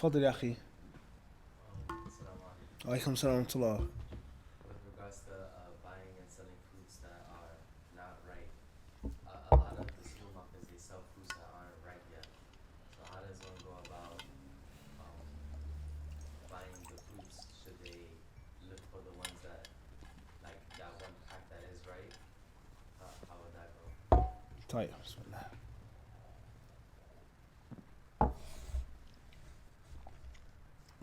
تفضل يا أخي. Assalamu alaikum. عليكم السلام ورحمة الله. With regards to buying and selling fruits that are not ripe, a lot of the supermarkets they sell fruits that aren't ripe yet. So how does one go about um, buying the fruits? Should they look for the ones that, like that one pack that is ripe? How would that go? طيب بسم الله.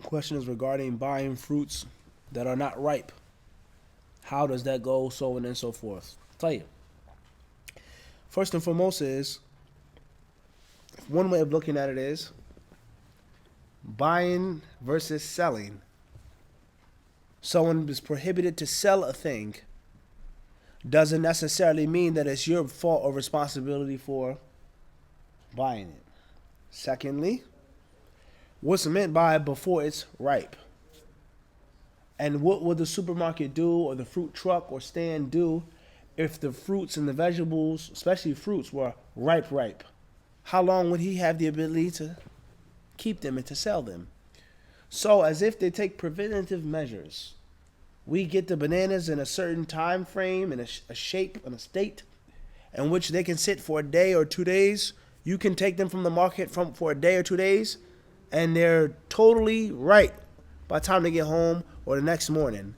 Question is regarding buying fruits that are not ripe. How does that go? So on and so forth. طيب. First and foremost is, one way of looking at it is buying versus selling. Someone is prohibited to sell a thing doesn't necessarily mean that it's your fault or responsibility for buying it. Secondly, what's meant by before it's ripe? And what would the supermarket do or the fruit truck or stand do if the fruits and the vegetables, especially fruits, were ripe? How long would he have the ability to keep them and to sell them? So as if they take preventative measures. We get the bananas in a certain time frame, in a shape, in a state in which they can sit for a day or 2 days. You can take them from the market for a day or 2 days, and they're totally right by the time they get home or the next morning.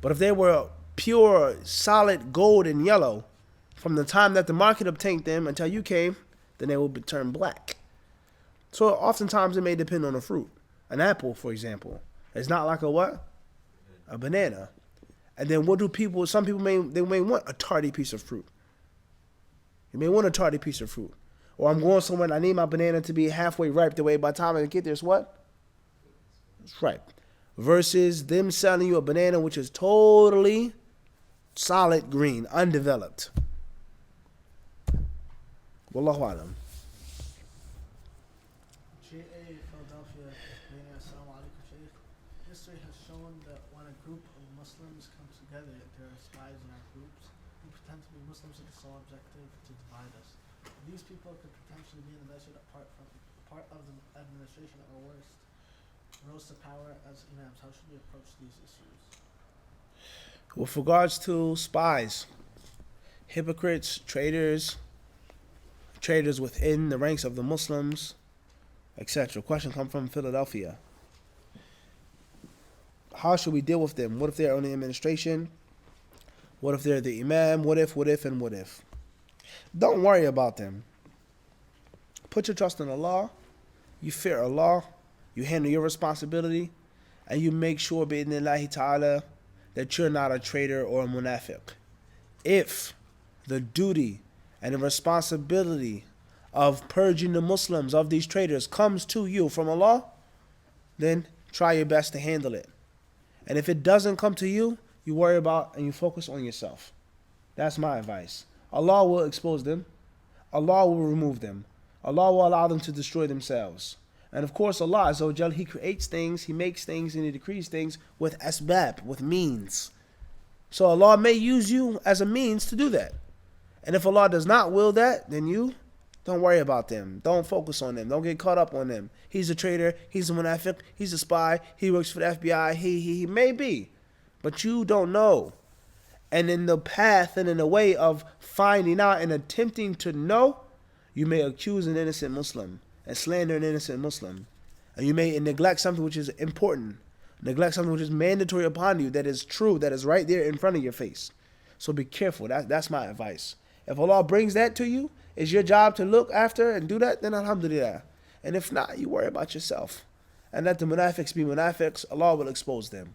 But if they were pure, solid gold and yellow, from the time that the market obtained them until you came, then they will turn black. So oftentimes it may depend on the fruit. An apple, for example, it's not like a what? A banana. And then what do people, some people may want a tardy piece of fruit. You may want a tardy piece of fruit. Or I'm going somewhere and I need my banana to be halfway ripe, the way by the time I get there, it's what? It's ripe. Versus them selling you a banana which is totally solid green, undeveloped. Wallahu alam. J.A. Philadelphia, Assalamu alaikum, Shaykh. History has shown that when a group of Muslims come together, there are spies in our groups who pretend to be Muslims with the sole objective to divide us. These people could potentially be in the masjid apart of the administration or worse, rose to power as imams. How should we approach these issues? With regards to spies, hypocrites, traitors within the ranks of the Muslims, etc. Question comes from Philadelphia. How should we deal with them? What if they're on the administration? What if they're the imam? What if? Don't worry about them. Put your trust in Allah. You fear Allah. You handle your responsibility. And you make sure, bi'idhnillahi ta'ala, that you're not a traitor or a munafiq. If the duty and the responsibility of purging the Muslims of these traitors comes to you from Allah, then try your best to handle it. And if it doesn't come to you, you worry about and you focus on yourself. That's my advice. Allah will expose them. Allah will remove them. Allah will allow them to destroy themselves. And of course, Allah Azza wa Jal, He creates things, He makes things, and He decrees things with asbab, with means. So Allah may use you as a means to do that. And if Allah does not will that, then you don't worry about them. Don't focus on them. Don't get caught up on them. He's a traitor. He's a munafiq. He's a spy. He works for the FBI. He may be. But you don't know. And in the path and in the way of finding out and attempting to know, you may accuse an innocent Muslim and slander an innocent Muslim. And you may neglect something which is important. Neglect something which is mandatory upon you, that is true, that is right there in front of your face. So be careful. That's my advice. If Allah brings that to you, it's your job to look after and do that, then alhamdulillah. And if not, you worry about yourself. And let the munafiqs be munafiqs. Allah will expose them.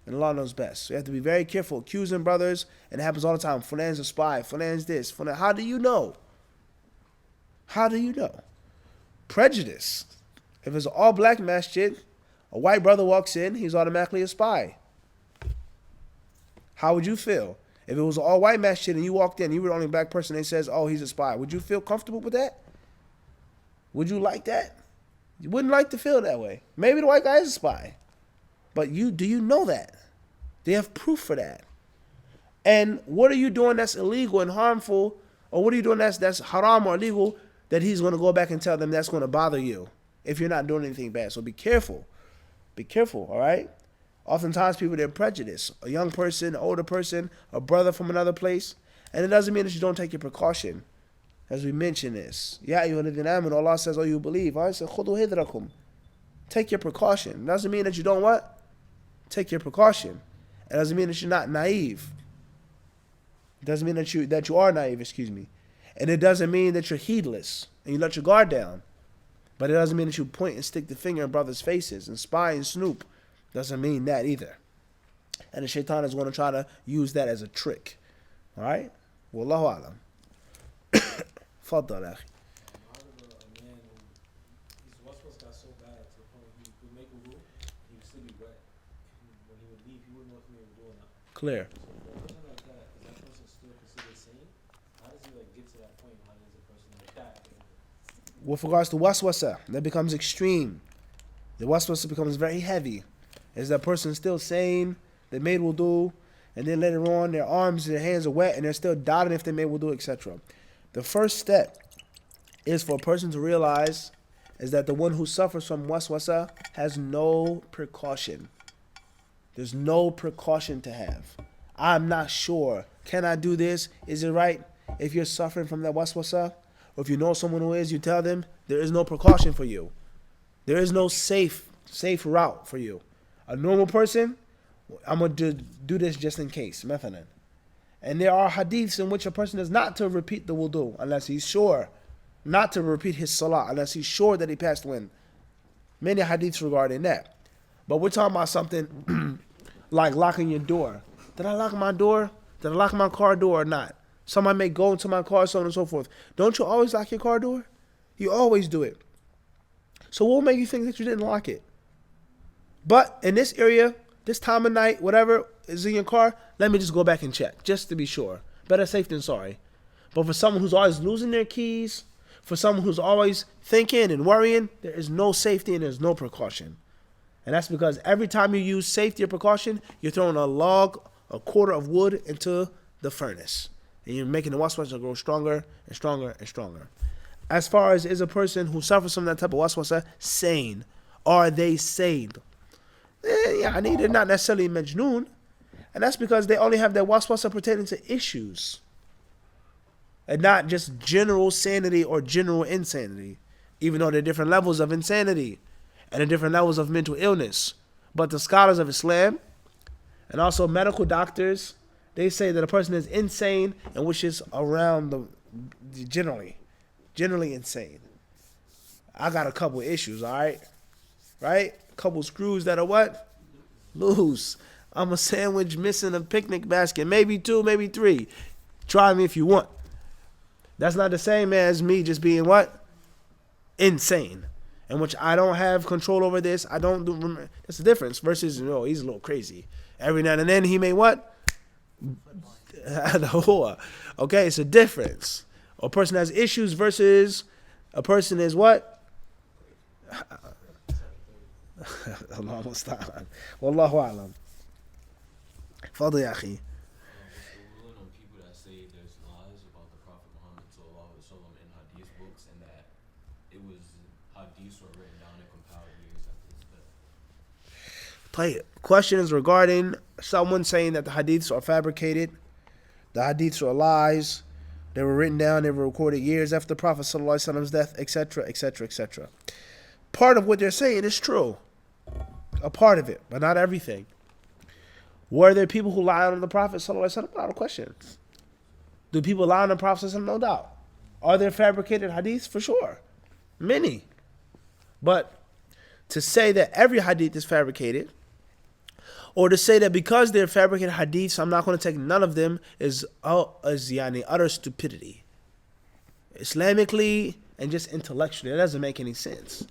And Allah knows best. So you have to be very careful. Accusing brothers, and it happens all the time. Fulan's a spy. Fulan's this. Fulan. How do you know? How do you know? Prejudice. If it's an all-black masjid, a white brother walks in, he's automatically a spy. How would you feel? If it was an all-white masjid and you walked in, you were the only black person that says, oh, he's a spy. Would you feel comfortable with that? Would you like that? You wouldn't like to feel that way. Maybe the white guy is a spy. But do you know that? Do you have proof for that? And what are you doing that's illegal and harmful? Or what are you doing that's haram or illegal that he's going to go back and tell them that's going to bother you? if you're not doing anything bad. So be careful. Be careful, all right? Oftentimes people, they're prejudiced. A young person, an older person, a brother from another place. And it doesn't mean that you don't take your precaution. As we mentioned this. Ya ayyuhalladhina amanu, Allah says, oh, you believe. Allah says, khudu hidrakum. Take your precaution. It doesn't mean that you don't what? Take your precaution. It doesn't mean that you're not naive. It doesn't mean that you are naive, excuse me. And it doesn't mean that you're heedless and you let your guard down. But it doesn't mean that you point and stick the finger in brothers' faces and spy and snoop. Doesn't mean that either. And the shaitan is going to try to use that as a trick. All right? Wallahu alam. Faddal, akhi. How did a man who his waswas got so bad to the point he would make a rule, he would still be wet. And when he would leave, he wouldn't know if he was doing that. Clear. So for a person like that, is that person still considered sane? How does he like get to that point? How does a person like that? With regards to waswasa, that becomes extreme. The waswasa becomes very heavy. Is that person still sane? They made wudu, and then later on their arms and their hands are wet and they're still doubting if they made wudu, etc. The first step is for a person to realize is that the one who suffers from waswasa has no precaution. There's no precaution to have. I'm not sure. Can I do this? Is it right? If you're suffering from that waswasa, or if you know someone who is, you tell them there is no precaution for you. There is no safe route for you. A normal person, I'm going to do this just in case. Methanan. And there are hadiths in which a person is not to repeat the wudu unless he's sure. Not to repeat his salah unless he's sure that he passed wind. Many hadiths regarding that. But we're talking about something like locking your door. Did I lock my door? Did I lock my car door or not? Somebody may go into my car, so on and so forth. Don't you always lock your car door? You always do it. So what will make you think that you didn't lock it? But in this area, this time of night, whatever is in your car, let me just go back and check, just to be sure. Better safe than sorry. But for someone who's always losing their keys, for someone who's always thinking and worrying, there is no safety and there's no precaution. And that's because every time you use safety or precaution, you're throwing a log, a quarter of wood into the furnace. And you're making the waswasa grow stronger and stronger and stronger. As far as is a person who suffers from that type of waswasa sane? Are they sane? They're not necessarily majnoon. And that's because they only have their waswasa pertaining to issues. And not just general sanity or general insanity. Even though there are different levels of insanity. And there are different levels of mental illness. But the scholars of Islam and also medical doctors, they say that a person is insane and which is around the generally insane. I got a couple issues, all right? Right? A couple screws that are what? Loose. I'm a sandwich missing a picnic basket. Maybe 2, maybe 3. Try me if you want. That's not the same as me just being what? Insane. In which I don't have control over this. I don't do. That's the difference versus, he's a little crazy. Every now and then he may what? Okay, it's a difference. A person has issues versus a person is what? Allah musta'an. Wallahu a'lam. Fadl ya akhi. The ruling on people that say there's lies about the Prophet Muhammad sallallahu alaihi wasallam in hadith books and that it was hadiths were written down and compiled years after his death. Question is regarding someone saying that the hadiths are fabricated, the hadiths are lies, they were written down, they were recorded years after the Prophet sallallahu alaihi wasallam's death, etc., etc., etc. Part of what they're saying is true. A part of it, but not everything. Were there people who lied on the Prophet sallallahu alaihi wasallam? Without a question. Do people lie on the Prophet sallallahu alaihi wasallam? No doubt. Are there fabricated hadiths? For sure. Many. But to say that every hadith is fabricated, or to say that because they're fabricated hadiths, I'm not going to take none of them, is utter stupidity. Islamically and just intellectually, it doesn't make any sense.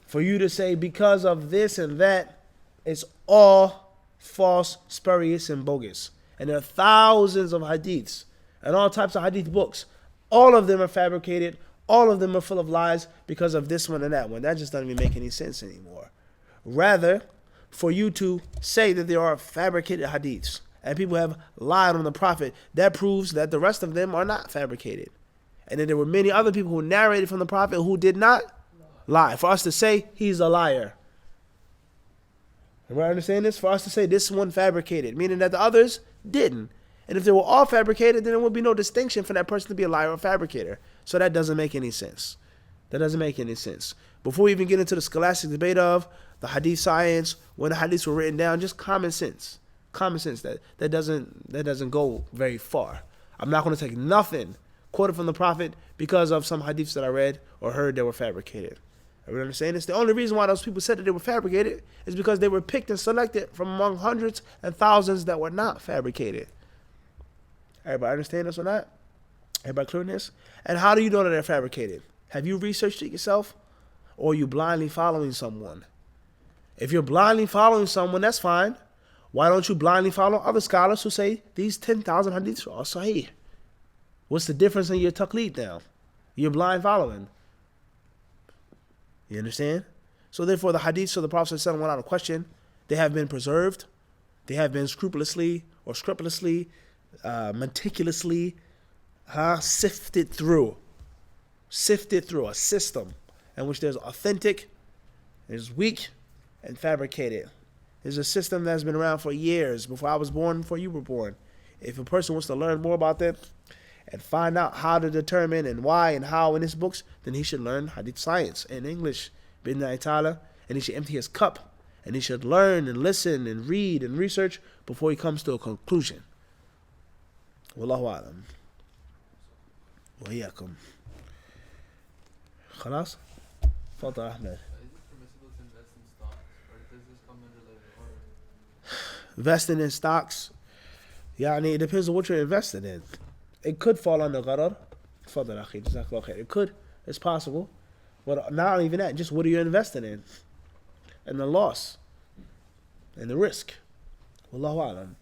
For you to say because of this and that, it's all false, spurious, and bogus. And there are thousands of hadiths and all types of hadith books. All of them are fabricated. All of them are full of lies because of this one and that one. That just doesn't even make any sense anymore. Rather, for you to say that there are fabricated hadiths and people have lied on the Prophet, that proves that the rest of them are not fabricated. And then there were many other people who narrated from the Prophet who did not lie. For us to say he's a liar. Everybody understand this? For us to say this one fabricated, meaning that the others didn't. And if they were all fabricated, then there would be no distinction for that person to be a liar or a fabricator. So that doesn't make any sense. That doesn't make any sense. Before we even get into the scholastic debate of the hadith science, when the hadiths were written down, just common sense. Common sense. That doesn't go very far. I'm not going to take nothing quoted from the Prophet because of some hadiths that I read or heard that were fabricated. Everyone understand this? The only reason why those people said that they were fabricated is because they were picked and selected from among hundreds and thousands that were not fabricated. Everybody understand this or not? Everybody clear on this? And how do you know that they're fabricated? Have you researched it yourself? Or are you blindly following someone? If you're blindly following someone, that's fine. Why don't you blindly follow other scholars who say these 10,000 hadiths are sahih? What's the difference in your taqleed now? You're blind following. You understand? So therefore the hadiths of the Prophet ﷺ without a question, they have been preserved. They have been scrupulously, meticulously sifted through. Sifted through a system in which there's authentic, there's weak, and fabricated. There's a system that's been around for years, before I was born, before you were born. If a person wants to learn more about that and find out how to determine and why and how in his books, then he should learn hadith science in English, bidna'i ta'ala, and he should empty his cup, and he should learn and listen and read and research before he comes to a conclusion. Wallahu a'lam. Wa iyyakum. خلاص؟ تفضل أحمد. Is it permissible to invest in stocks, or does this come under the order? Investing in stocks, it depends on what you're investing in. It could fall under gharar. تفضل أخي جزاك الله خير. It could. It's possible. But not even that. Just what are you investing in? And the loss. And the risk. Wallahu a'lam.